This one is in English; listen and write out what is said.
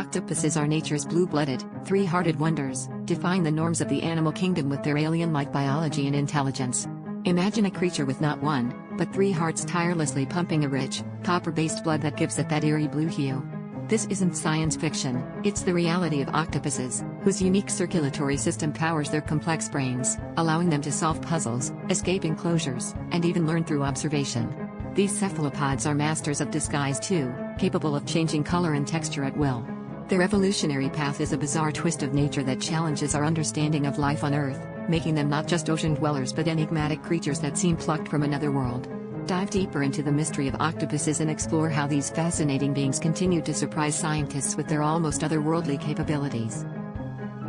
Octopuses are nature's blue-blooded, three-hearted wonders, defying the norms of the animal kingdom with their alien-like biology and intelligence. Imagine a creature with not one, but three hearts tirelessly pumping a rich, copper-based blood that gives it that eerie blue hue. This isn't science fiction, it's the reality of octopuses, whose unique circulatory system powers their complex brains, allowing them to solve puzzles, escape enclosures, and even learn through observation. These cephalopods are masters of disguise too, capable of changing color and texture at will. Their evolutionary path is a bizarre twist of nature that challenges our understanding of life on Earth, making them not just ocean dwellers but enigmatic creatures that seem plucked from another world. Dive deeper into the mystery of octopuses and explore how these fascinating beings continue to surprise scientists with their almost otherworldly capabilities.